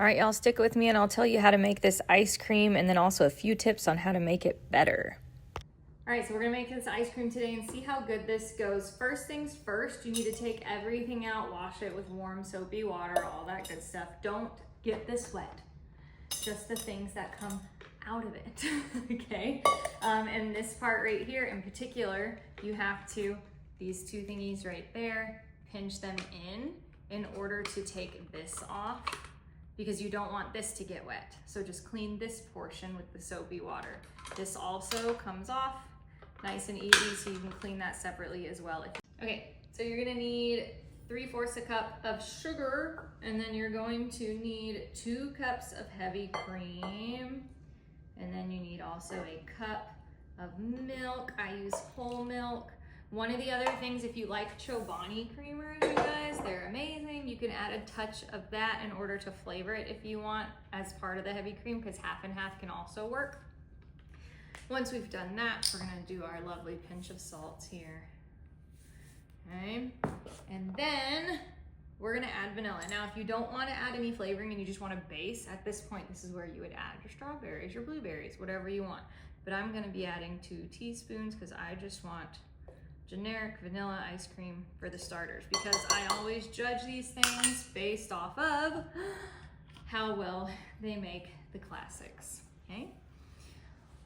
All right, y'all, stick with me and I'll tell you how to make this ice cream and then also a few tips on how to make it better. All right, so we're gonna make this ice cream today and see how good this goes. First things first, you need to take everything out, wash it with warm soapy water, all that good stuff. Don't get this wet, just the things that come out of it, okay? And this part right here in particular, you have to, these two thingies right there, pinch them in order to take this off, because you don't want this to get wet. So just clean this portion with the soapy water. This also comes off nice and easy, so you can clean that separately as well. Okay, so you're gonna need 3/4 a cup of sugar, and then you're going to need 2 cups of heavy cream, and then you need also a cup of milk. I use whole milk. One of the other things, if you like Chobani creamers, you guys, they're amazing. You can add a touch of that in order to flavor it if you want as part of the heavy cream, because half and half can also work. Once we've done that, we're gonna do our lovely pinch of salt here. Okay, and then we're gonna add vanilla. Now, if you don't wanna add any flavoring and you just want a base, at this point, this is where you would add your strawberries, your blueberries, whatever you want. But I'm gonna be adding 2 teaspoons because I just want generic vanilla ice cream for the starters, because I always judge these things based off of how well they make the classics, okay?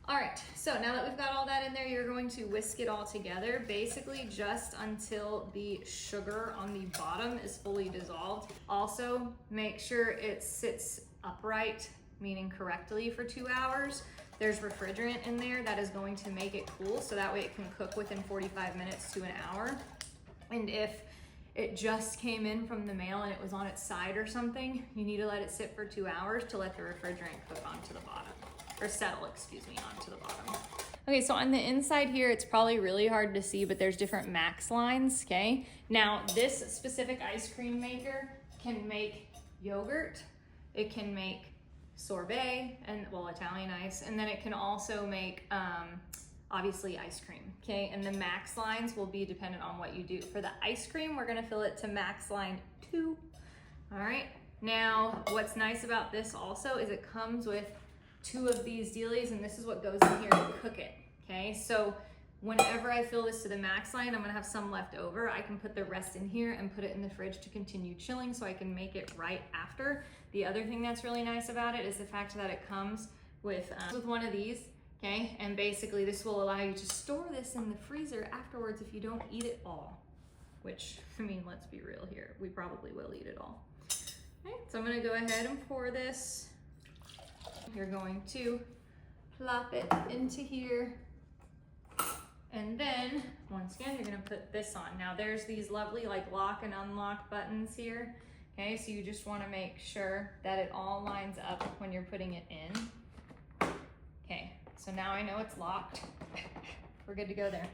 All right, so now that we've got all that in there, you're going to whisk it all together, basically just until the sugar on the bottom is fully dissolved. Also, make sure it sits upright, meaning correctly, for 2 hours. There's refrigerant in there that is going to make it cool, so that way it can cook within 45 minutes to an hour. And if it just came in from the mail and it was on its side or something, you need to let it sit for 2 hours to let the refrigerant cook onto the bottom, or settle, excuse me, onto the bottom. Okay, so on the inside here, it's probably really hard to see, but there's different max lines, okay? Now, this specific ice cream maker can make yogurt, it can make sorbet, and well, Italian ice, and then it can also make obviously ice cream, okay? And the max lines will be dependent on what you do. For the ice cream, we're gonna fill it to max line 2. All right, now what's nice about this also is it comes with 2 of these dealies, and this is what goes in here to cook it, okay? So whenever I fill this to the max line, I'm gonna have some left over. I can put the rest in here and put it in the fridge to continue chilling, so I can make it right after. The other thing that's really nice about it is the fact that it comes with one of these, okay? And basically this will allow you to store this in the freezer afterwards if you don't eat it all, which, I mean, let's be real here, we probably will eat it all. Okay, so I'm gonna go ahead and pour this. You're going to plop it into here. And then, once again, you're gonna put this on. Now there's these lovely like lock and unlock buttons here. Okay, so you just wanna make sure that it all lines up when you're putting it in. Okay, so now I know it's locked. We're good to go there.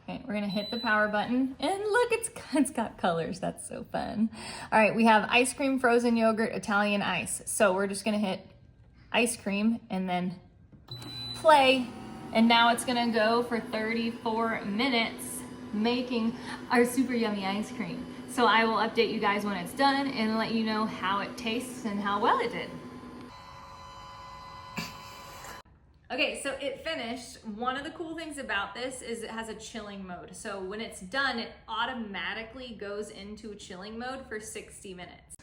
Okay, we're gonna hit the power button, and look, it's got colors. That's so fun. All right, we have ice cream, frozen yogurt, Italian ice. So we're just gonna hit ice cream and then play. And now it's gonna go for 34 minutes making our super yummy ice cream. So I will update you guys when it's done and let you know how it tastes and how well it did. Okay, so it finished. One of the cool things about this is it has a chilling mode. So when it's done, it automatically goes into chilling mode for 60 minutes.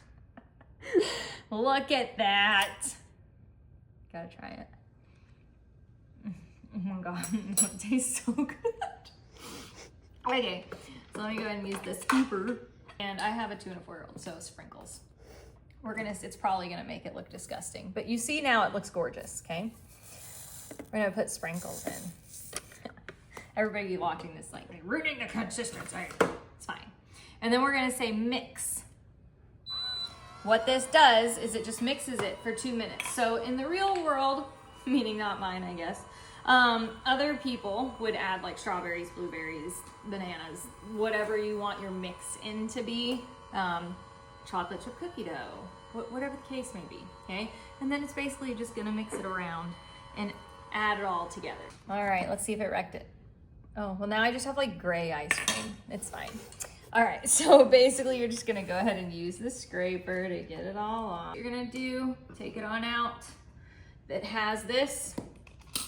Look at that. Gotta try it. Oh my God, it tastes so good. Okay, so let me go ahead and use this scooper. And I have a 2 and a 4-year-old, so sprinkles. It's probably gonna make it look disgusting, but you see now it looks gorgeous, okay? We're gonna put sprinkles in. Everybody watching this like, they're ruining the consistency. It's fine. And then we're gonna say mix. What this does is it just mixes it for 2 minutes. So in the real world, meaning not mine, I guess, other people would add like strawberries, blueberries, bananas, whatever you want your mix in to be, chocolate chip cookie dough, whatever the case may be, okay? And then it's basically just gonna mix it around and add it all together. All right, let's see if it wrecked it. Oh, well now I just have like gray ice cream. It's fine. All right, so basically you're just gonna go ahead and use the scraper to get it all off. You're gonna take it on out. It has this.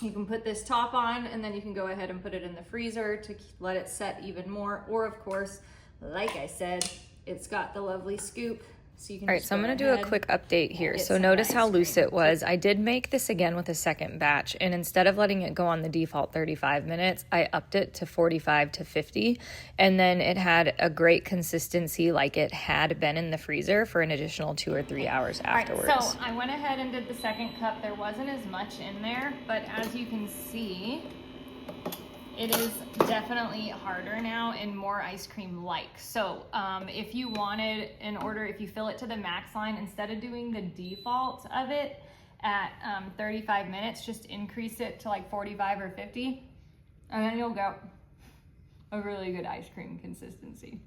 You can put this top on and then you can go ahead and put it in the freezer to let it set even more. Or of course, like I said, it's got the lovely scoop. So you can. All right, so I'm gonna do a quick update here. So notice how loose it was. I did make this again with a second batch, and instead of letting it go on the default 35 minutes, I upped it to 45 to 50, and then it had a great consistency like it had been in the freezer for an additional 2 or 3 hours afterwards. All right, so I went ahead and did the second cup. There wasn't as much in there, but as you can see, it is definitely harder now and more ice cream like. So if you wanted, if you fill it to the max line, instead of doing the default of it at 35 minutes, just increase it to like 45 or 50, and then you'll get a really good ice cream consistency.